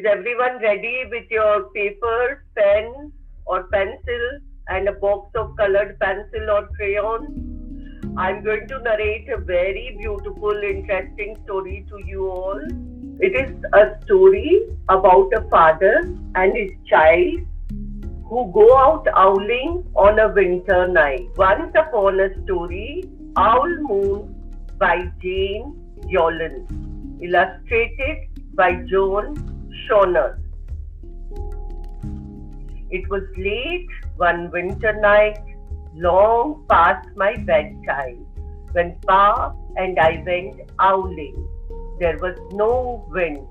everyone ready with your paper, pen, or pencil, and a box of colored pencil or crayon? I'm going to narrate a very beautiful, interesting story to you all. It is a story about a father and his child who go out owling on a winter night. Once upon a story, Owl Moon by Jane Yolen, illustrated by Joan Shonner. It was late one winter night, long past my bedtime, when Pa and I went owling. There was no wind.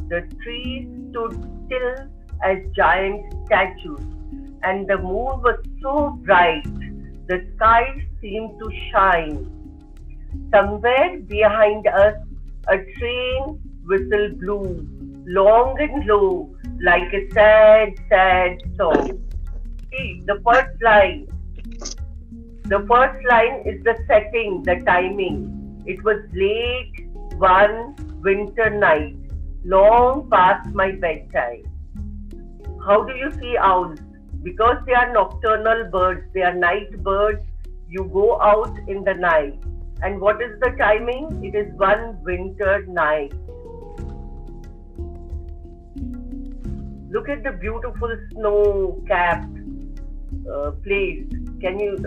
The trees stood still as giant statues, and the moon was so bright the sky seemed to shine. Somewhere behind us, a train whistle blew, long and low, like a sad, sad song. See, the first line. The first line is the setting, the timing. It was late one winter night, long past my bedtime. How do you see owls? Because they are nocturnal birds, they are night birds. You go out in the night. And what is the timing? It is one winter night. Look at the beautiful snow-capped place. Can you?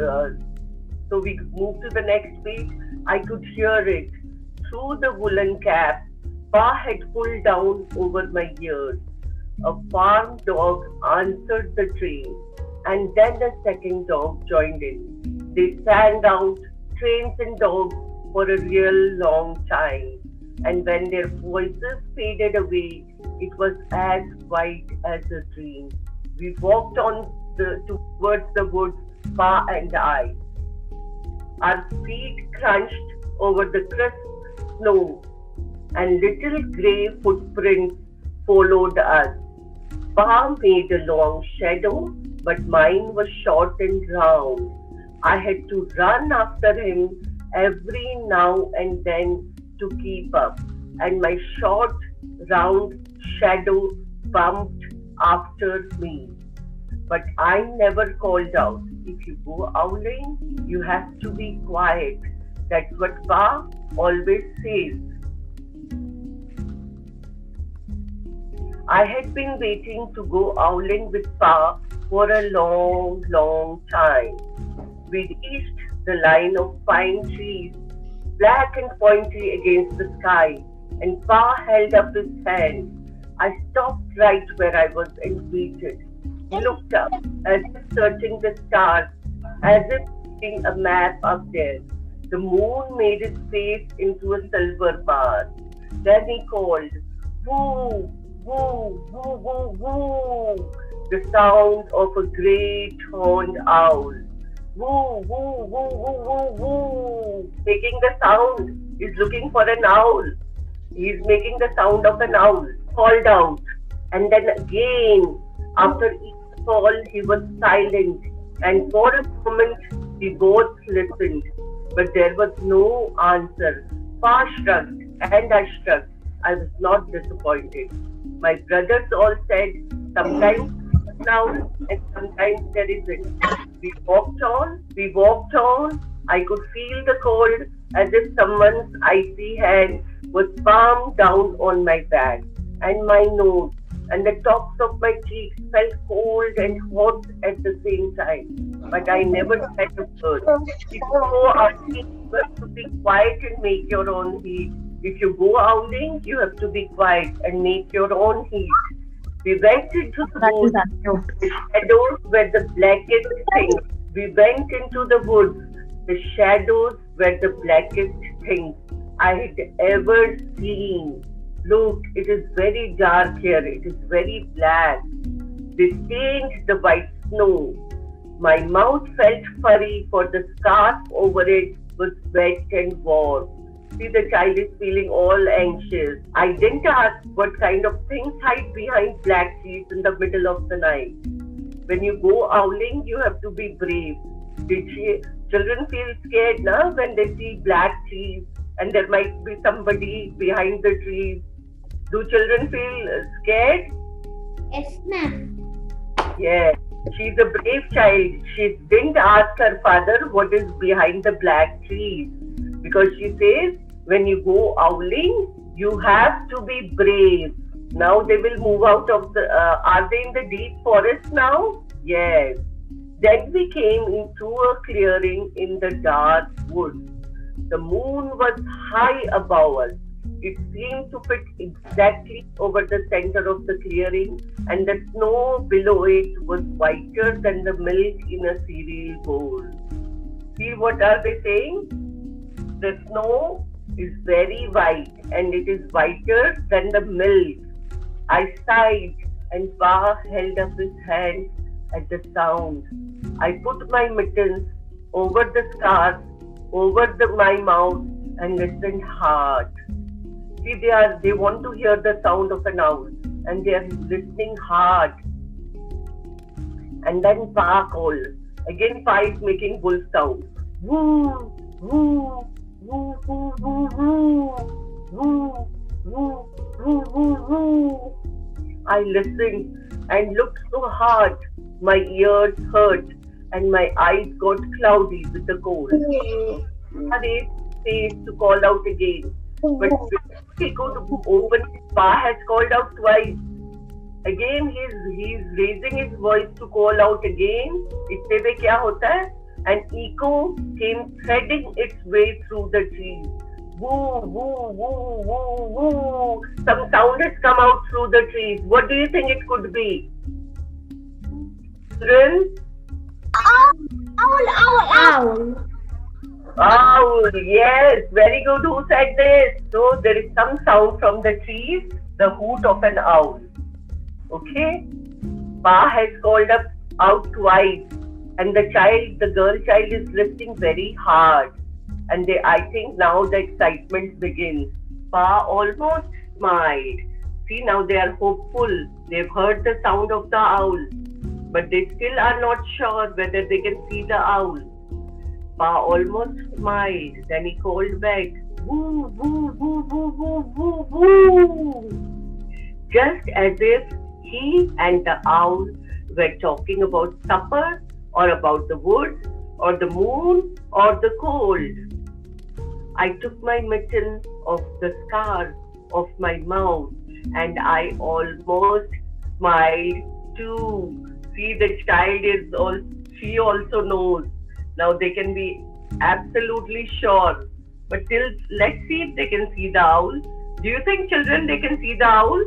So we move to the next page. I could hear it through the woolen cap. Pa had pulled down over my ears. A farm dog answered the train, and then a second dog joined in. They sang out trains and dogs for a real long time, and when their voices faded away, it was as white as a dream. We walked on towards the woods, Pa and I. Our feet crunched over the crisp snow, and little grey footprints followed us. Pa made a long shadow, but mine was short and round. I had to run after him every now and then to keep up, and my short, round shadow bumped after me. But I never called out. If you go owling, you have to be quiet. That's what Pa always says. I had been waiting to go owling with Pa for a long, long time. We reached the line of pine trees, black and pointy against the sky, and Pa held up his hand. I stopped right where I was and waited. He looked up, as if searching the stars, as if seeing a map up there. The moon made his face into a silver bar. Then he called, "Woo! Woo! Woo! Woo! Woo!" The sound of a great horned owl. Woo! Woo! Woo! Woo! Woo! Woo! Making the sound. He's looking for an owl. He's making the sound of an owl. Called out. And then again, after each call, he was silent. And for a moment, we both listened. But there was no answer. Pa shrugged, and I shrugged. I was not disappointed. My brothers all said, sometimes now and sometimes there isn't. We walked on. I could feel the cold as if someone's icy hand was palm down on my back, and my nose and the tops of my cheeks felt cold and hot at the same time. But I never said a word. People go asking to be quiet and make your own heat. If you go owling, you have to be quiet and make your own heat. We went into the woods. The shadows were the blackest things. We went into the woods. The shadows were the blackest things I had ever seen. Look, it is very dark here. It is very black. They stained the white snow. My mouth felt furry, for the scarf over it was wet and warm. See, the child is feeling all anxious. I didn't ask what kind of things hide behind black trees in the middle of the night. When you go owling, you have to be brave. Children feel scared now when they see black trees and there might be somebody behind the trees. Do children feel scared? Yes, ma'am. Yes. She's a brave child. She didn't ask her father what is behind the black trees, because she says when you go owling, you have to be brave. Now they will move out of the. Are they in the deep forest now? Yes. Then we came into a clearing in the dark woods. The moon was high above us. It seemed to fit exactly over the center of the clearing, and the snow below it was whiter than the milk in a cereal bowl. See, what are they saying? The snow is very white and it is whiter than the milk. I sighed and Pa held up his hand at the sound. I put my mittens over the scars, over my mouth, and listened hard. See, they want to hear the sound of an owl, and they are listening hard. And then Pa called. Again, Pa is making bull sound. Woo, woo, woo, woo, woo, woo, woo, woo, woo, woo, woo. I listened and looked so hard. My ears hurt and my eyes got cloudy with the cold. I raised face to call out again, but before he could open it, Pa has called out twice. Again, he's raising his voice to call out again. इससे भी क्या होता है? An echo came threading its way through the trees. Woo, woo, woo, woo, woo. Some sound has come out through the trees. What do you think it could be? Children? Owl. Owl, yes, very good. Who said this? So there is some sound from the trees, the hoot of an owl. Okay? Pa has called out twice, and the girl child is listening very hard. And I think now the excitement begins. Pa almost smiled. See, now they are hopeful. They've heard the sound of the owl, but they still are not sure whether they can see the owl. Pa almost smiled. Then he called back, woo, woo, woo, woo, woo, woo, woo. Just as if he and the owl were talking about supper, or about the woods, or the moon, or the cold. I took my mitten off the scar of my mouth, and I almost smiled too. See, the child she also knows. Now they can be absolutely sure. But let's see if they can see the owl. Do you think, children, they can see the owl?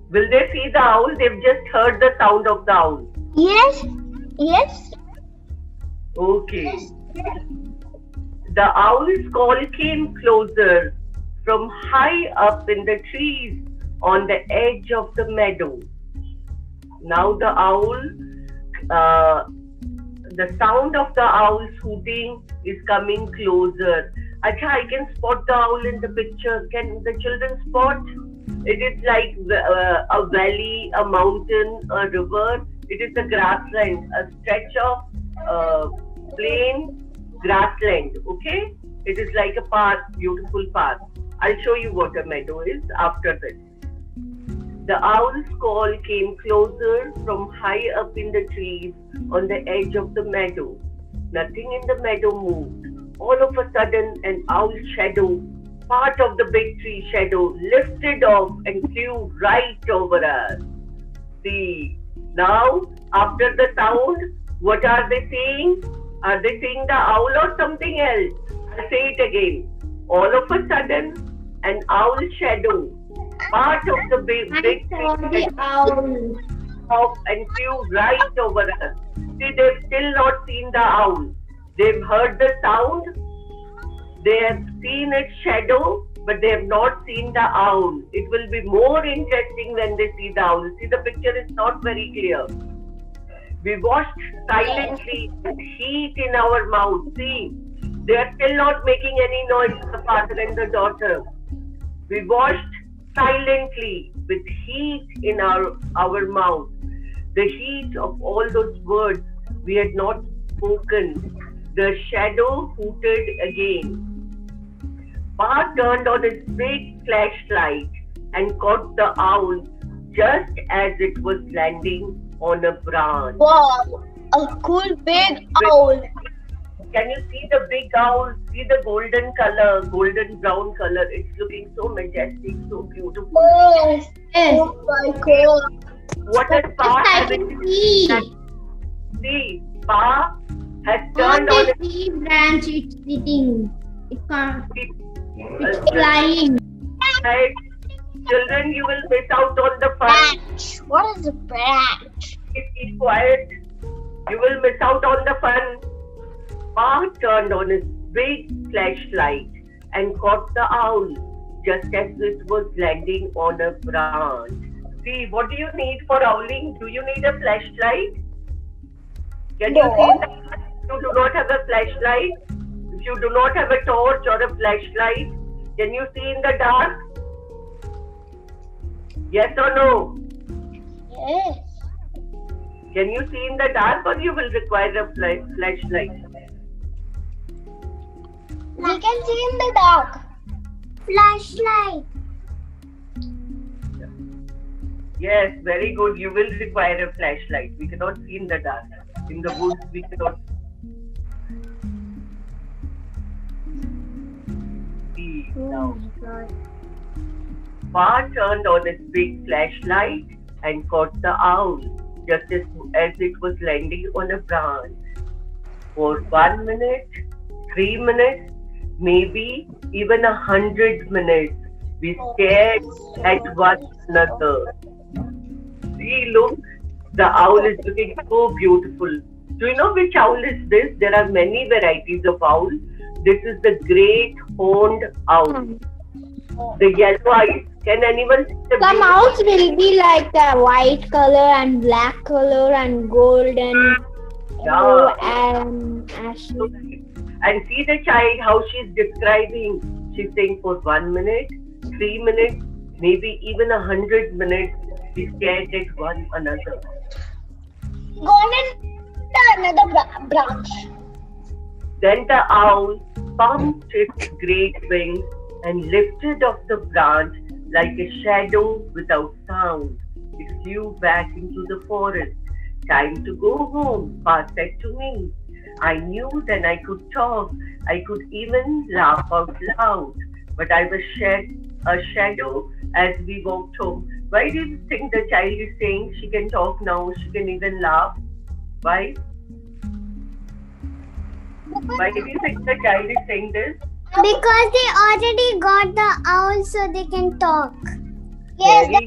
Will they see the owl? They've just heard the sound of the owl. Yes. Okay. The owl's call came closer from high up in the trees on the edge of the meadow. Now the owl, the sound of the owl's hooting is coming closer. Acha, I can spot the owl in the picture. Can the children spot? It is like a valley, a mountain, a river. It is a grassland, a stretch of plain grassland. Okay? It is like a path, beautiful path. I'll show you what a meadow is after this. The owl's call came closer from high up in the trees on the edge of the meadow. Nothing in the meadow moved. All of a sudden, an owl shadow, part of the big tree shadow, lifted off and flew right over us. See, now, after the sound, what are they saying? Are they saying the owl or something else? I'll say it again. All of a sudden, an owl shadow, part of the big tree shadow, off and flew right over us. See, they've still not seen the owl. They've heard the sound, they have seen its shadow, but they have not seen the owl. It will be more interesting when they see the owl. See, the picture is not very clear. We watched silently with heat in our mouth. See, they are still not making any noise, the father and the daughter. We watched silently with heat in our mouth. The heat of all those words we had not spoken. The shadow hooted again. Pa turned on his big flashlight and caught the owl just as it was landing on a branch. Wow, a cool big owl. Can you see the big owl? See the golden color, golden brown color. It's looking so majestic, so beautiful. Yes, yes. Oh my God. What does Pa I have in can his see. hand? See, Pa has On turned on the his tree branch it's sitting. It can't. feet. It's flying. Right. Children, you will miss out on the fun. Branch. What is a branch? Keep quiet. You will miss out on the fun. Pa turned on his big flashlight and caught the owl just as it was landing on a branch. See, what do you need for owling? Do you need a flashlight? Can you see that? You do not have a flashlight? If you do not have a torch or a flashlight, can you see in the dark? Yes or no? Yes. Can you see in the dark or you will require a flashlight? We can see in the dark. Flashlight. Yes, very good. You will require a flashlight. We cannot see in the dark. In the woods, we cannot see now. Pa turned on his big flashlight and caught the owl just as it was landing on a branch. For 1 minute, 3 minutes, maybe even 100 minutes, we stared at one another. See, look, the owl is looking so beautiful. Do you know which owl is this? There are many varieties of owl. This is the great horned owl. The yellow eyes. Can anyone see the Some big- owls will be like the white color and black color and golden yellow and ashy. And see the child, how she's describing. She's saying for 1 minute, 3 minutes, maybe even 100 minutes, we stared at one another. Gone in another branch. Then the owl pumped its great wings and lifted off the branch like a shadow without sound. It flew back into the forest. Time to go home, Pa said to me. I knew then I could talk. I could even laugh out loud. But I was a shadow as we walked home. Why do you think the child is saying she can talk now, she can even laugh? Why? Why do you think the child is saying this? Because they already got the owl so they can talk. Very Yes,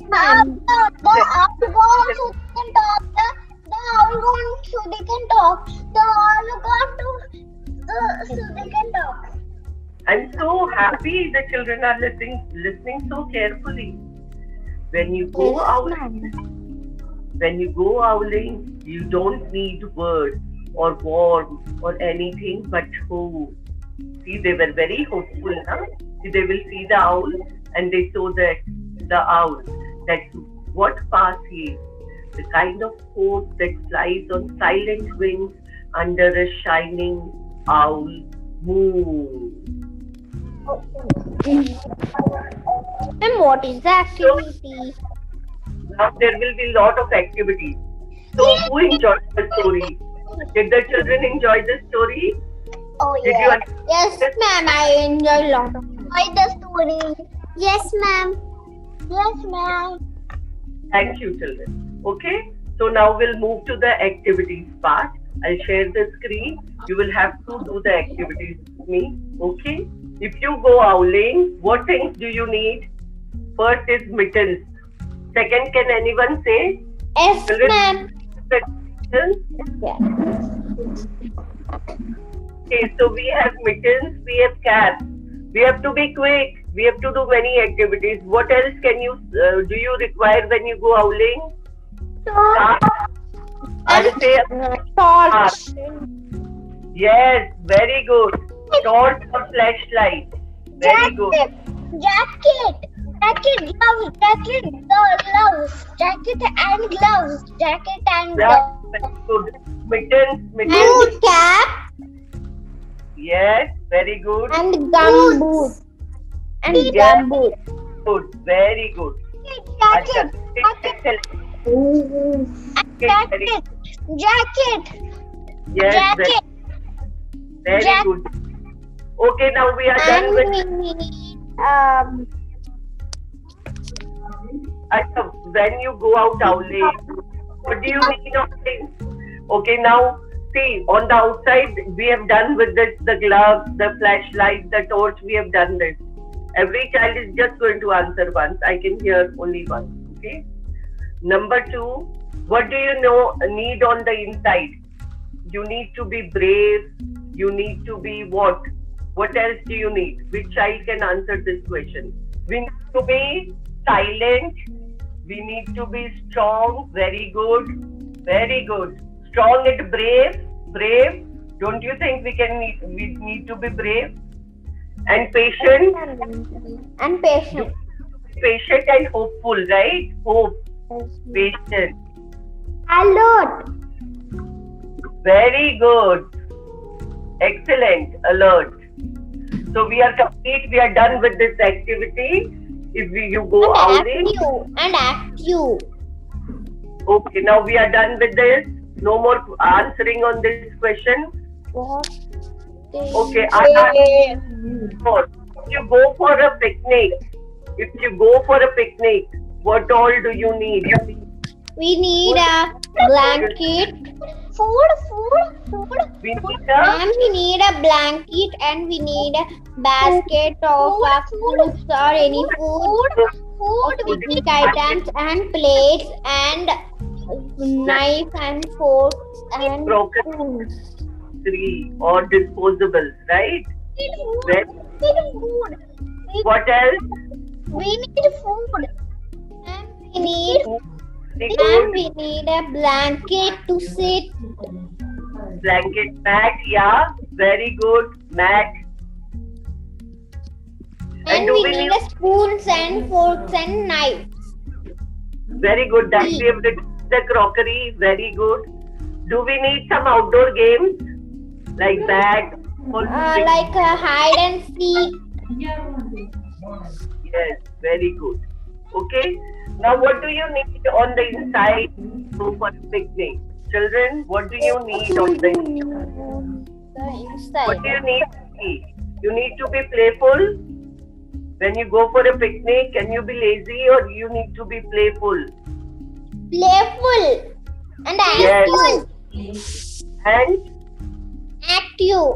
ma'am. The owl gone so they can talk. The owl gone so they can talk. The owl gone so they can talk. I'm so happy the children are listening so carefully. When you go owling, you don't need words or warmth or anything but hope. See, they were very hopeful, huh? See, they will see the owl and they saw that the owl. That's what Pa says. The kind of hope that flies on silent wings under a shining owl moon. And what is the activity? Now there will be a lot of activities. So who enjoyed the story? Did the children enjoy the story? Oh Did you understand? Yes, ma'am. I enjoy a lot of the story. Yes, ma'am. Yes, ma'am. Thank you, children. Okay, so now we'll move to the activities part. I'll share the screen. You will have to do the activities with me. Okay? If you go owling, what things do you need? First is mittens. Second, can anyone say? Yes, Children, ma'am. Okay, so we have mittens, we have caps. We have to be quick. We have to do many activities. What else can you do you require when you go owling? I'll say Torch. yes, very good. Torch or flashlight. Very good. Jacket, gloves, jacket and gloves, That's very good. Mittens. cap. Yes, very good. And gumboot. And Yes. gumboot. Good, very good. Jacket. Excellent. Jacket. Jacket. Yes, Jacket. very Jacket. good. Okay, now we are done And with. we need When you go out, Aule, what do you need of things? Okay, now see, on the outside we have done with this, the gloves, the flashlight, the torch. We have done this. Every child is just going to answer once. I can hear only one. Okay. Number two, what do you need on the inside? You need to be brave. You need to be what? What else do you need? Which child can answer this question? We need to be silent. We need to be strong. Very good. Very good. Strong and brave. Brave. Don't you think we need to be brave? And patient. and patient. Patient and hopeful, right? Hope. Patient. Alert. Very good. Excellent. Alert. So we are complete. We are done with this activity. If you go out, And active. okay. Now we are done with this. No more answering on this question. What? Okay. If you go for a picnic, what all do you need? We need a blanket. Food. We need And we need a blanket and we need a basket of fruits or any food, picnic items and plates and knife and forks and broken spoons. three or disposables, right? Food. What else? We need food. And Very good. we need a blanket to sit. Blanket, mat, yeah. Very good. Mat. And do we we need need- a spoons and forks and knives. Very good. That we have written the crockery. Very good. Do we need some outdoor games like that? Like a hide and seek. Yes, very good. Okay. Now, what do you need on the inside to for a picnic? Children, what do you need on the inside? What do you need to be? You need to be playful. When you go for a picnic, can you be lazy or you need to be playful? Playful and Yes. And active.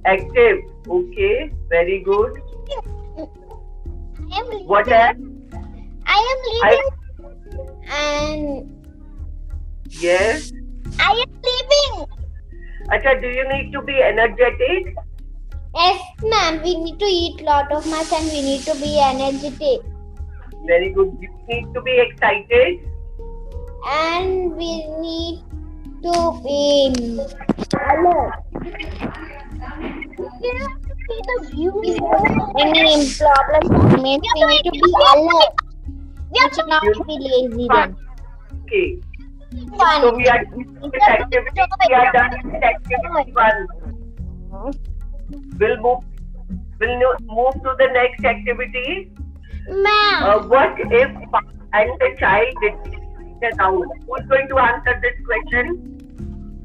active. Okay, very good. I am leaving. What else? I am leaving. And Yes. I am leaving. Acha, do you need to be energetic? Yes, ma'am. We need to eat lot of much and we need to be energetic. Very good. You need to be excited. And we need to be alert. Any problem means we need to be alert. We should not be lazy then. Okay. Fun. So we are done with activity. We are done with activity one. We'll move to the next activity. Ma'am. What if and the child did the owl? Who's going to answer this question?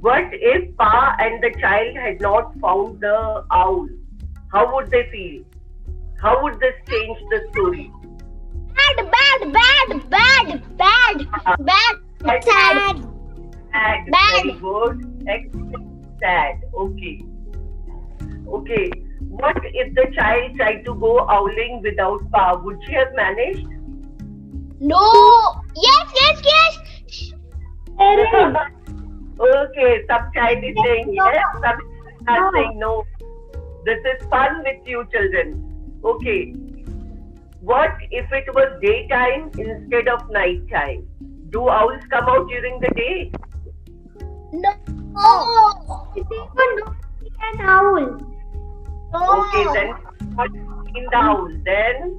What if Pa and the child had not found the owl? How would they feel? How would this change the story? Bad. Sad. Sad. Bad. Very good. Excellent. Sad. Okay. Okay. What if the child tried to go owling without Pa? Would she have managed? No. Yes. Okay, some child is saying yes, some are saying no. This is fun with you children. Okay. What if it was daytime instead of night time? Do owls come out during the day? No. They would not see an owl. Okay, then not seen the owl. Then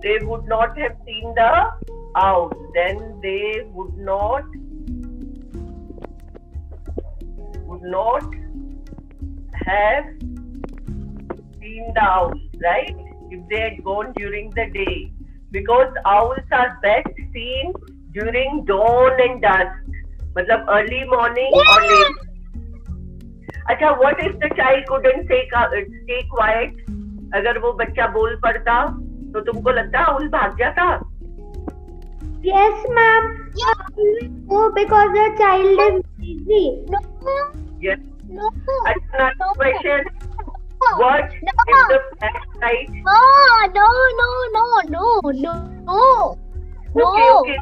they would not have seen the owl. Then they would not have seen the owls, right? If they had gone during the day, because owls are best seen during dawn and dusk, मतलब early morning or late. अच्छा, what if the child couldn't stay quiet? अगर वो बच्चा बोल पड़ता तो तुमको लगता owl भाग जाता? Yes, ma'am. No, because the child is busy. No. Yes. No. Another question. What if the flashlight? No. Okay.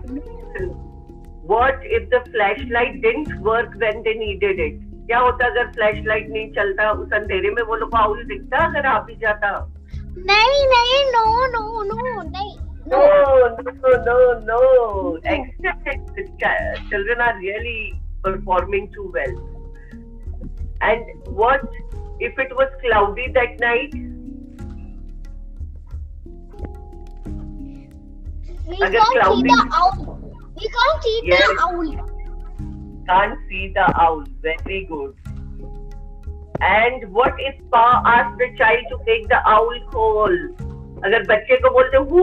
What if the flashlight didn't work when they needed it? क्या होता अगर फ्लैशलाइट नहीं चलता, उस अंधेरे में वो लोग को आउल दिखता अगर आप ही जाता? नहीं, no. No. Excellent. Children are really performing too well. And what if it was cloudy that night? We can't see the owl. Can't see the owl. Very good. And what if Pa asked the child to take the owl call? अगर बच्चे को बोलते वू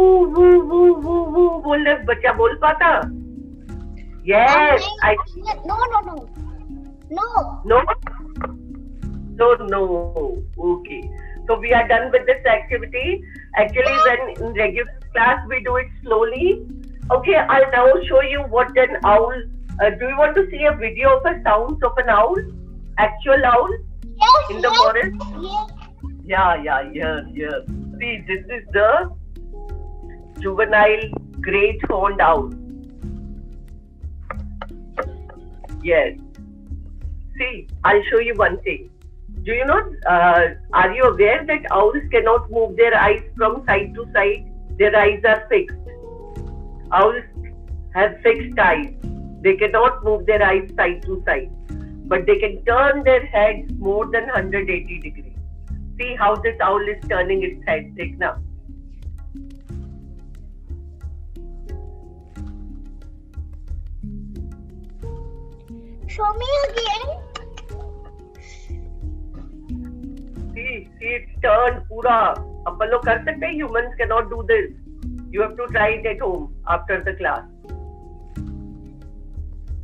बोल बच्चा बोल पाता? Yes. No. Okay. So we are done with this activity. Actually, when in regular class we do it slowly. Okay, I'll now show you what an owl. Do you want to see a video of the sounds of an owl? Actual owl in the forest? Yes. Yeah. See, this is the juvenile great horned owl. Yes. See, I'll show you one thing. Do you know, are you aware that owls cannot move their eyes from side to side? Their eyes are fixed. Owls have fixed eyes. They cannot move their eyes side to side. But they can turn their heads more than 180 degrees. See how this owl is turning its head. Take now. Show me again. See it's turned pura. अपन लोग कर सकते हैं. Humans cannot do this. You have to try it at home after the class.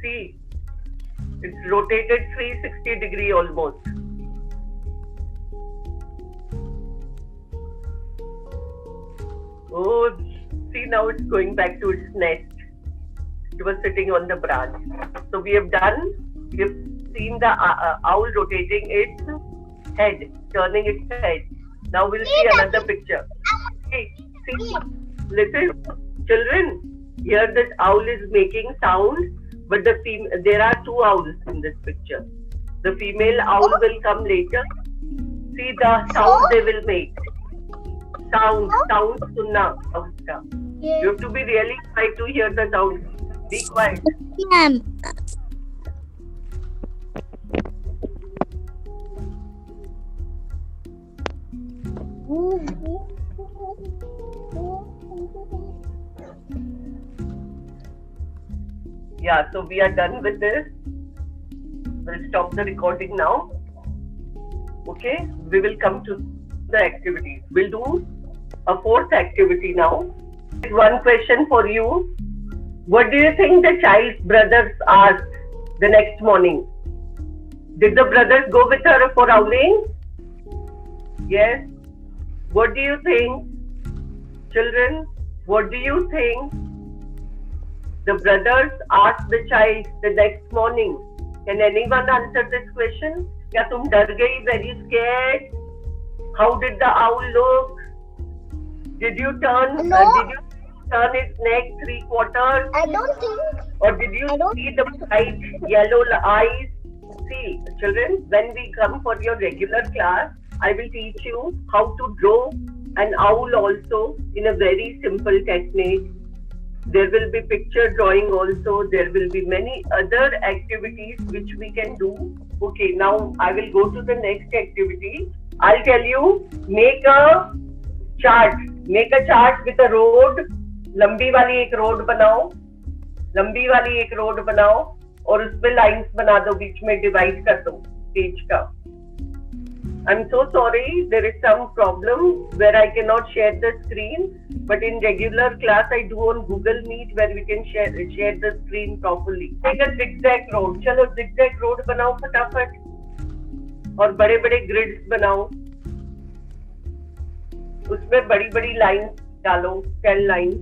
See, it's rotated 360 degree almost. Oh, see now it's going back to its nest. It was sitting on the branch. So we have seen the owl rotating its head, turning its head. Now we'll see another picture. See, listen, children. Here this owl is making sound, but there are two owls in this picture. The female owl will come later. See the sound they will make. Sound sunna. You have to be really quiet to hear the sound. Be quiet. Ma'am. Yeah, so we are done with this. We'll stop the recording now. Okay, we will come to the activities. We'll do a fourth activity now. One question for you. What do you think the child's brothers asked the next morning? Did the brothers go with her for owling? Yes. What do you think? Children, what do you think the brothers asked the child the next morning? Can anyone answer this question? क्या तुम डर गई? Very scared? How did the owl look? Did you turn its neck 3/4? I don't think. Or did you see the bright yellow eyes? See, children, when we come for your regular class, I will teach you how to draw an owl also in a very simple technique. There will be picture drawing also. There will be many other activities which we can do. Okay, now I will go to the next activity. I'll tell you, make a chart. Make a chart with a road. लंबी वाली एक road बनाओ और उस पे lines बना दो, बीच में डिवाइड कर दो पेज का. I'm so sorry, there is some problem where I cannot share the screen. But in regular class, I do on Google Meet where we can share the screen properly. Take a zigzag road. चलो zigzag road बनाओ फटाफट. और बड़े-बड़े grids बनाओ. उसमें बड़ी-बड़ी lines डालो. 10 lines.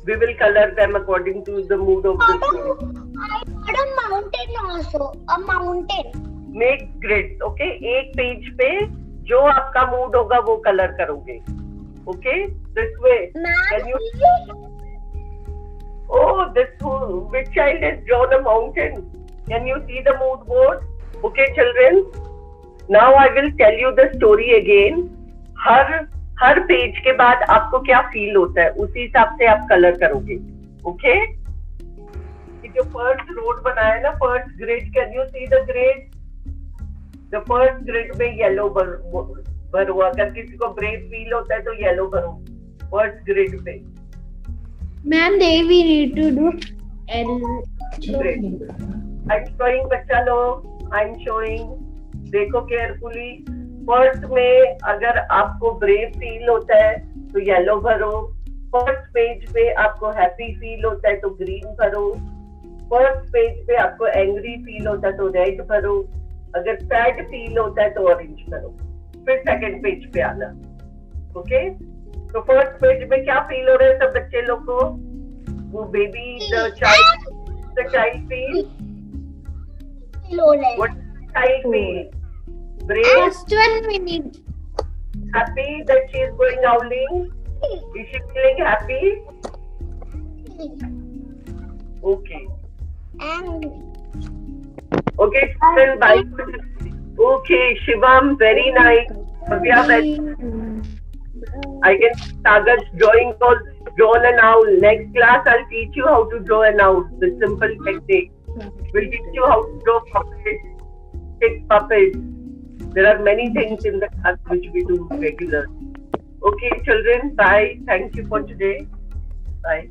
We will color them according to the mood of the student. I got a mountain also. A mountain. Make grids, okay? एक पेज पे जो आपका मूड होगा वो कलर करोगे, okay? This way. Can you? Oh, which child has drawn a mountain? Can you see the mood board? Okay, children. Now I will tell you the story again. Her page के बाद आपको क्या feel होता है उसी हिसाब से आप कलर करोगे, okay? जो फर्स्ट रोड बनाया है ना, first grid, can you see the grid? The first grid में येलो भरो. अगर किसी को ब्रेव फील होता है तो येलो भरो फर्स्ट ग्रिड पे. Ma'am they we need to do L. I am showing बच्चा लोग, आई एम शोइंग. देखो केयरफुली. फर्स्ट में अगर आपको ब्रेव फील होता है तो येलो भरो. फर्स्ट पेज पे आपको हैप्पी फील होता है तो ग्रीन भरो. फर्स्ट पेज पे आपको एंग्री फील होता है तो रेड भरो. अगर सैड फील होता है तो ऑरेंज करो. फिर सेकंड पेज पे आना, ओके? तो फर्स्ट पेज में क्या फील हो रहा है सब बच्चे लोग को? वो baby, the child feel. What child feel? Brave. First one we need. Happy that she is going howling. Is she feeling happy? Okay. Angry. Okay, children, bye. Okay, Shivam, very nice. Bhavya, I can see Sagar's drawing called drawn an owl. Next class, I'll teach you how to draw an owl. The simple technique. We'll teach you how to draw puppets, stick puppets. There are many things in the class which we do regularly. Okay, children, bye. Thank you for today. Bye.